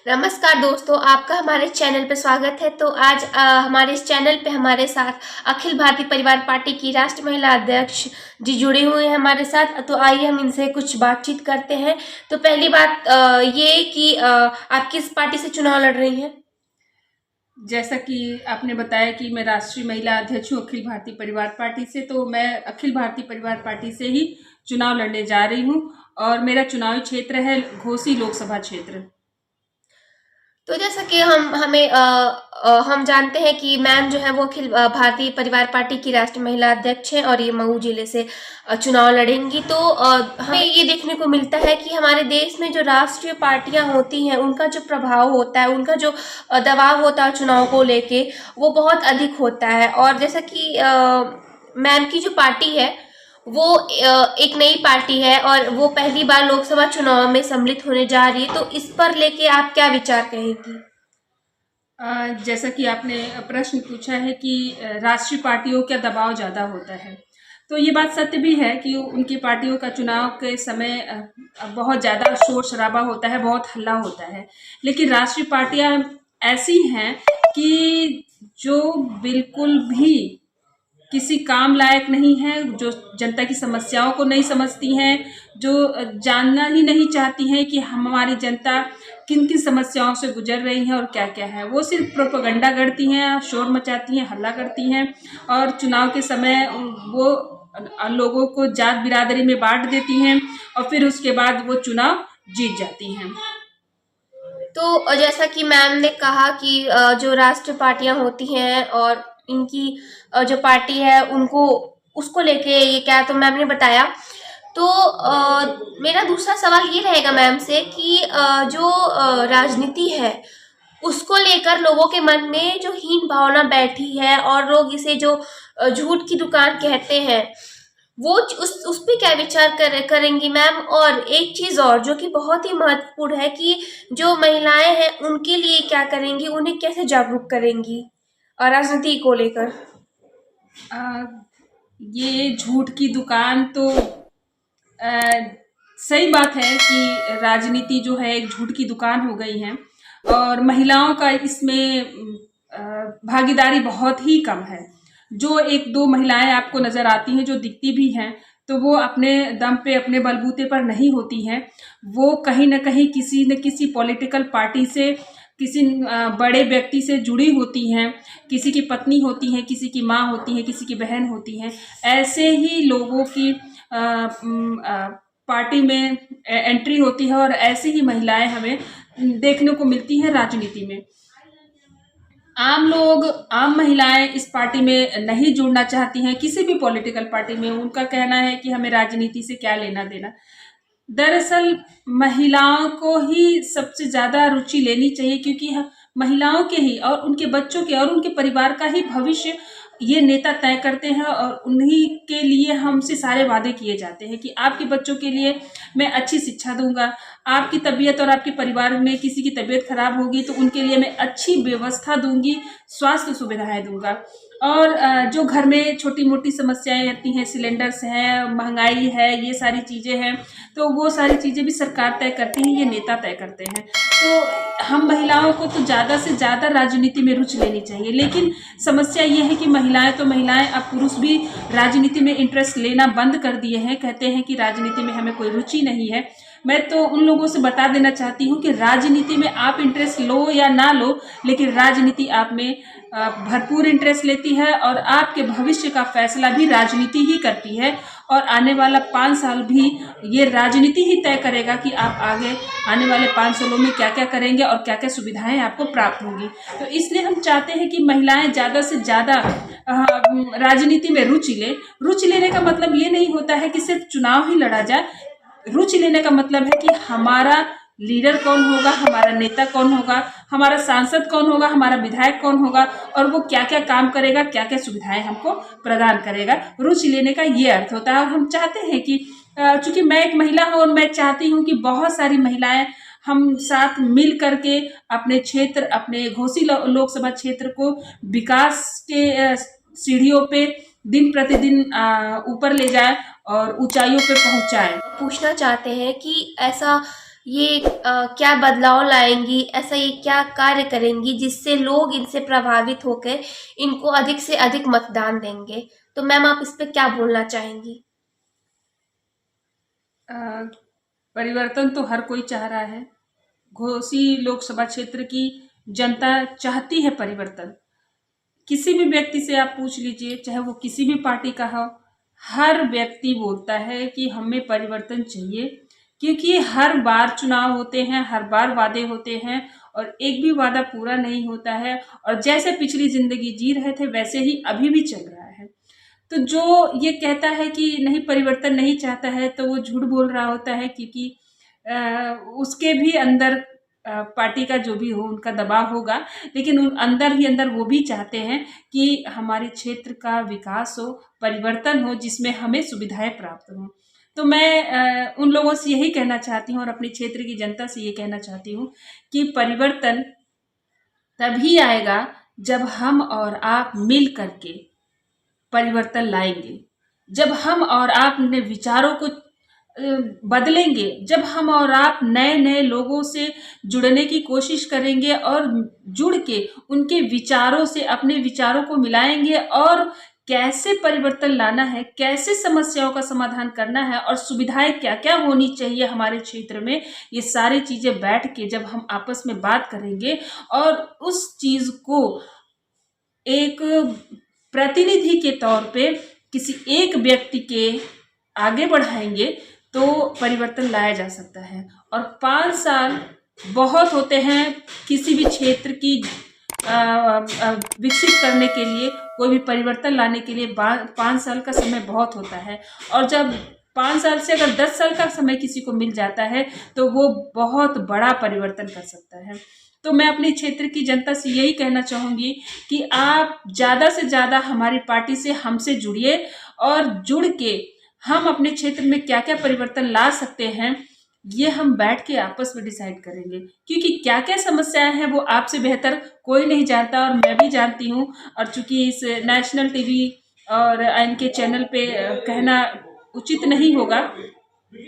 नमस्कार दोस्तों, आपका हमारे चैनल पे स्वागत है। तो आज हमारे इस चैनल पे हमारे साथ अखिल भारतीय परिवार पार्टी की राष्ट्रीय महिला अध्यक्ष जी जुड़े हुए हैं हमारे साथ। तो आइए हम इनसे कुछ बातचीत करते हैं। तो पहली बात ये कि आप किस पार्टी से चुनाव लड़ रही हैं? जैसा कि आपने बताया कि मैं राष्ट्रीय महिला अध्यक्ष हूँ अखिल भारतीय परिवार पार्टी से, तो मैं अखिल भारतीय परिवार पार्टी से ही चुनाव लड़ने जा रही हूँ और मेरा चुनावी क्षेत्र है घोसी लोकसभा क्षेत्र। तो जैसा कि हम जानते हैं कि मैम जो है वो अखिल भारतीय परिवार पार्टी की राष्ट्रीय महिला अध्यक्ष हैं और ये मऊ जिले से चुनाव लड़ेंगी। तो हमें ये देखने को मिलता है कि हमारे देश में जो राष्ट्रीय पार्टियां होती हैं उनका जो प्रभाव होता है, उनका जो दबाव होता है चुनाव को लेके, वो बहुत अधिक होता है। और जैसा कि मैम की जो पार्टी है वो एक नई पार्टी है और वो पहली बार लोकसभा चुनाव में सम्मिलित होने जा रही है। तो इस पर लेके आप क्या विचार कहेंगी? जैसा कि आपने प्रश्न पूछा है कि राष्ट्रीय पार्टियों का दबाव ज़्यादा होता है, तो ये बात सत्य भी है कि उनकी पार्टियों का चुनाव के समय बहुत ज़्यादा शोर शराबा होता है, बहुत हल्ला होता है। लेकिन राष्ट्रीय पार्टियां ऐसी हैं कि जो बिल्कुल भी किसी काम लायक नहीं है, जो जनता की समस्याओं को नहीं समझती हैं, जो जानना ही नहीं चाहती हैं कि हमारी जनता किन किन समस्याओं से गुजर रही है और क्या क्या है। वो सिर्फ प्रोपेगेंडा करती हैं, शोर मचाती हैं, हल्ला करती हैं और चुनाव के समय वो लोगों को जात बिरादरी में बांट देती हैं और फिर उसके बाद वो चुनाव जीत जाती हैं। तो जैसा कि मैम ने कहा कि जो राष्ट्रीय पार्टियां होती हैं और इनकी जो पार्टी है उनको उसको लेके ये क्या, तो मैम ने बताया। तो मेरा दूसरा सवाल ये रहेगा मैम से कि जो राजनीति है उसको लेकर लोगों के मन में जो हीन भावना बैठी है और लोग इसे जो झूठ की दुकान कहते हैं, वो उस पे क्या विचार करेंगी मैम? और एक चीज और जो कि बहुत ही महत्वपूर्ण है कि जो महिलाएं हैं उनके लिए क्या करेंगी, उन्हें कैसे जागरूक करेंगी और राजनीति को लेकर? आ, ये झूठ की दुकान तो सही बात है कि राजनीति जो है एक झूठ की दुकान हो गई है और महिलाओं का इसमें भागीदारी बहुत ही कम है। जो एक दो महिलाएं आपको नजर आती हैं जो दिखती भी हैं, तो वो अपने दम पे अपने बलबूते पर नहीं होती हैं। वो कहीं ना कहीं किसी न किसी पॉलिटिकल पार्टी से, किसी बड़े व्यक्ति से जुड़ी होती हैं। किसी की पत्नी होती हैं, किसी की माँ होती है, किसी की बहन होती हैं। ऐसे ही लोगों की पार्टी में एंट्री होती है और ऐसी ही महिलाएं हमें देखने को मिलती हैं राजनीति में। आम लोग, आम महिलाएं इस पार्टी में नहीं जुड़ना चाहती हैं, किसी भी पॉलिटिकल पार्टी में। उनका कहना है कि हमें राजनीति से क्या लेना देना। दरअसल महिलाओं को ही सबसे ज़्यादा रुचि लेनी चाहिए, क्योंकि महिलाओं के ही और उनके बच्चों के और उनके परिवार का ही भविष्य ये नेता तय करते हैं और उन्हीं के लिए हमसे सारे वादे किए जाते हैं कि आपके बच्चों के लिए मैं अच्छी शिक्षा दूंगा, आपकी तबीयत और आपके परिवार में किसी की तबीयत खराब होगी तो उनके लिए मैं अच्छी व्यवस्था दूंगी, स्वास्थ्य सुविधाएं दूंगा। और जो घर में छोटी मोटी समस्याएं रहती हैं, सिलेंडर्स हैं, महंगाई है, ये सारी चीज़ें हैं, तो वो सारी चीज़ें भी सरकार तय करती है, ये नेता तय करते हैं। तो हम महिलाओं को तो ज़्यादा से ज़्यादा राजनीति में रुचि लेनी चाहिए। लेकिन समस्या ये है कि महिलाएं तो महिलाएं, अब पुरुष भी राजनीति में इंटरेस्ट लेना बंद कर दिए हैं। कहते हैं कि राजनीति में हमें कोई रुचि नहीं है। मैं तो उन लोगों से बता देना चाहती हूँ कि राजनीति में आप इंटरेस्ट लो या ना लो, लेकिन राजनीति आप में भरपूर इंटरेस्ट लेती है और आपके भविष्य का फैसला भी राजनीति ही करती है। और आने वाला 5 साल भी ये राजनीति ही तय करेगा कि आप आगे आने वाले 5 सालों में क्या क्या करेंगे और क्या क्या सुविधाएं आपको प्राप्त होंगी। तो इसलिए हम चाहते हैं कि महिलाएं ज़्यादा से ज़्यादा राजनीति में रुचि लें। रुचि लेने का मतलब ये नहीं होता है कि सिर्फ चुनाव ही लड़ा जाए। रुचि लेने का मतलब है कि हमारा लीडर कौन होगा, हमारा नेता कौन होगा, हमारा सांसद कौन होगा, हमारा विधायक कौन होगा और वो क्या क्या काम करेगा, क्या क्या सुविधाएं हमको प्रदान करेगा। रुचि लेने का ये अर्थ होता है। और हम चाहते हैं कि चूंकि मैं एक महिला हूँ और मैं चाहती हूँ कि बहुत सारी महिलाएं हम साथ मिल करके अपने क्षेत्र, अपने घोसी लोकसभा क्षेत्र को विकास के सीढ़ियों पे दिन प्रतिदिन ऊपर ले जाए और ऊंचाइयों पे पहुंचाए। पूछना चाहते हैं कि ऐसा ये क्या बदलाव लाएँगी, ऐसा ये क्या कार्य करेंगी जिससे लोग इनसे प्रभावित होकर इनको अधिक से अधिक मतदान देंगे? तो मैम आप इस पे क्या बोलना चाहेंगी? अ, परिवर्तन तो हर कोई चाह रहा है। घोसी लोकसभा क्षेत्र की जनता चाहती है परिवर्तन। किसी भी व्यक्ति से आप पूछ लीजिए, चाहे वो किसी भी पार्टी का हो, हर व्यक्ति बोलता है कि हमें परिवर्तन चाहिए, क्योंकि हर बार चुनाव होते हैं, हर बार वादे होते हैं और एक भी वादा पूरा नहीं होता है, और जैसे पिछली जिंदगी जी रहे थे वैसे ही अभी भी चल रहा है। तो जो ये कहता है कि नहीं परिवर्तन नहीं चाहता है, तो वो झूठ बोल रहा होता है, क्योंकि उसके भी अंदर पार्टी का जो भी हो उनका दबाव होगा, लेकिन उन अंदर ही अंदर वो भी चाहते हैं कि हमारे क्षेत्र का विकास हो, परिवर्तन हो, जिसमें हमें सुविधाएं प्राप्त हों। तो मैं उन लोगों से यही कहना चाहती हूँ और अपने क्षेत्र की जनता से ये कहना चाहती हूँ कि परिवर्तन तभी आएगा जब हम और आप मिल करके परिवर्तन लाएंगे। जब हम और आप अपने विचारों को बदलेंगे, जब हम और आप नए नए लोगों से जुड़ने की कोशिश करेंगे और जुड़ के उनके विचारों से अपने विचारों को मिलाएंगे और कैसे परिवर्तन लाना है, कैसे समस्याओं का समाधान करना है और सुविधाएं क्या क्या होनी चाहिए हमारे क्षेत्र में, ये सारी चीजें बैठ के जब हम आपस में बात करेंगे और उस चीज को एक प्रतिनिधि के तौर पे किसी एक व्यक्ति के आगे बढ़ाएंगे, तो परिवर्तन लाया जा सकता है। और 5 साल बहुत होते हैं किसी भी क्षेत्र की विकसित करने के लिए, कोई भी परिवर्तन लाने के लिए 5 साल का समय बहुत होता है। और जब 5 साल से अगर 10 साल का समय किसी को मिल जाता है तो वो बहुत बड़ा परिवर्तन कर सकता है। तो मैं अपने क्षेत्र की जनता से यही कहना चाहूँगी कि आप ज़्यादा से ज़्यादा हमारी पार्टी से हमसे जुड़िए और जुड़ के हम अपने क्षेत्र में क्या क्या परिवर्तन ला सकते हैं, ये हम बैठ के आपस में डिसाइड करेंगे, क्योंकि क्या क्या समस्याएं हैं वो आपसे बेहतर कोई नहीं जानता और मैं भी जानती हूँ। और चूंकि इस नेशनल टीवी और इनके चैनल पे कहना उचित नहीं होगा,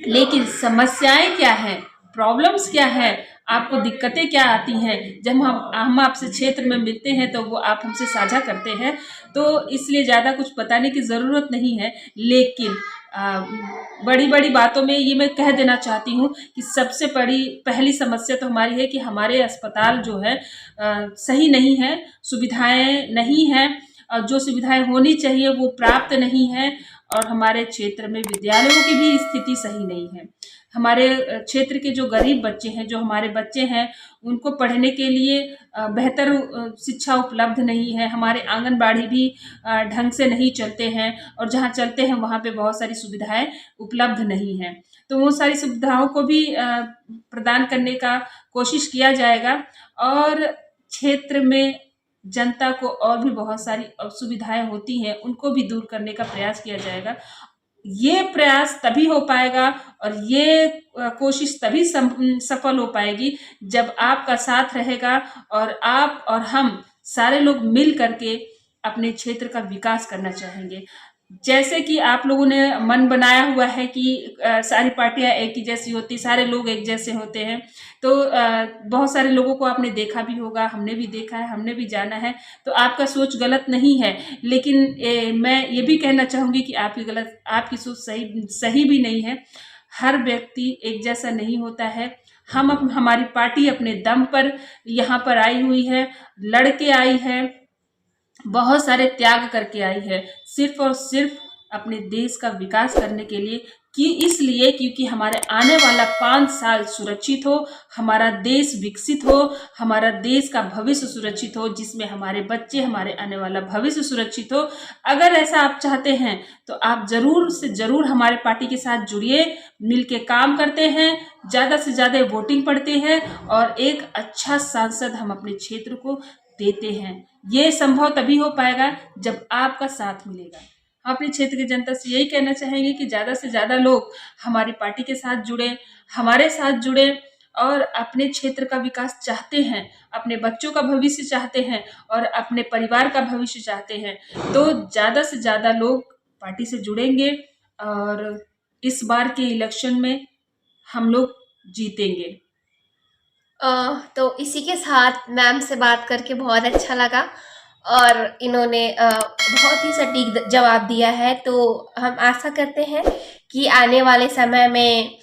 लेकिन समस्याएं क्या हैं, प्रॉब्लम्स क्या है, आपको दिक्कतें क्या आती हैं, जब हम आपसे क्षेत्र में मिलते हैं तो वो आप हमसे साझा करते हैं, तो इसलिए ज़्यादा कुछ बताने की ज़रूरत नहीं है। लेकिन बड़ी बड़ी बातों में ये मैं कह देना चाहती हूँ कि सबसे बड़ी पहली समस्या तो हमारी है कि हमारे अस्पताल जो है सही नहीं है, सुविधाएं नहीं हैं, और जो सुविधाएं होनी चाहिए वो प्राप्त नहीं है, और हमारे क्षेत्र में विद्यालयों की भी स्थिति सही नहीं है। हमारे क्षेत्र के जो गरीब बच्चे हैं, जो हमारे बच्चे हैं, उनको पढ़ने के लिए बेहतर शिक्षा उपलब्ध नहीं है। हमारे आंगनबाड़ी भी ढंग से नहीं चलते हैं, और जहाँ चलते हैं वहाँ पे बहुत सारी सुविधाएं उपलब्ध नहीं हैं। तो वो सारी सुविधाओं को भी प्रदान करने का कोशिश किया जाएगा, और क्षेत्र में जनता को और भी बहुत सारी असुविधाएं होती हैं उनको भी दूर करने का प्रयास किया जाएगा। ये प्रयास तभी हो पाएगा और ये कोशिश तभी सफल हो पाएगी जब आपका साथ रहेगा और आप और हम सारे लोग मिल करके अपने क्षेत्र का विकास करना चाहेंगे। जैसे कि आप लोगों ने मन बनाया हुआ है कि सारी पार्टियां एक ही जैसी होती, सारे लोग एक जैसे होते हैं, तो बहुत सारे लोगों को आपने देखा भी होगा, हमने भी देखा है, हमने भी जाना है, तो आपका सोच गलत नहीं है। लेकिन मैं ये भी कहना चाहूँगी कि आपकी सोच सही भी नहीं है। हर व्यक्ति एक जैसा नहीं होता है। हमारी पार्टी अपने दम पर यहाँ पर आई हुई है, लड़के आई है, बहुत सारे त्याग करके आई है, सिर्फ और सिर्फ अपने देश का विकास करने के लिए, कि इसलिए क्योंकि हमारे आने वाला 5 साल सुरक्षित हो, हमारा देश विकसित हो, हमारा देश का भविष्य सुरक्षित हो, जिसमें हमारे बच्चे, हमारे आने वाला भविष्य सुरक्षित हो। अगर ऐसा आप चाहते हैं तो आप जरूर से जरूर हमारे पार्टी के साथ जुड़िए, मिलके काम करते हैं, ज़्यादा से ज़्यादा वोटिंग पड़ते हैं और एक अच्छा सांसद हम अपने क्षेत्र को देते हैं। ये संभव तभी हो पाएगा जब आपका साथ मिलेगा। हम अपने क्षेत्र की जनता से यही कहना चाहेंगे कि ज़्यादा से ज़्यादा लोग हमारी पार्टी के साथ जुड़े, हमारे साथ जुड़े, और अपने क्षेत्र का विकास चाहते हैं, अपने बच्चों का भविष्य चाहते हैं और अपने परिवार का भविष्य चाहते हैं, तो ज़्यादा से ज़्यादा लोग पार्टी से जुड़ेंगे और इस बार के इलेक्शन में हम लोग जीतेंगे। तो इसी के साथ मैम से बात करके बहुत अच्छा लगा और इन्होंने बहुत ही सटीक जवाब दिया है। तो हम आशा करते हैं कि आने वाले समय में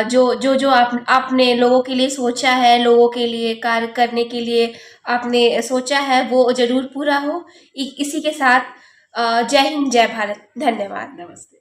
जो आपने लोगों के लिए सोचा है, लोगों के लिए कार्य करने के लिए आपने सोचा है, वो ज़रूर पूरा हो। इसी के साथ जय हिंद, जय भारत, धन्यवाद। नमस्ते।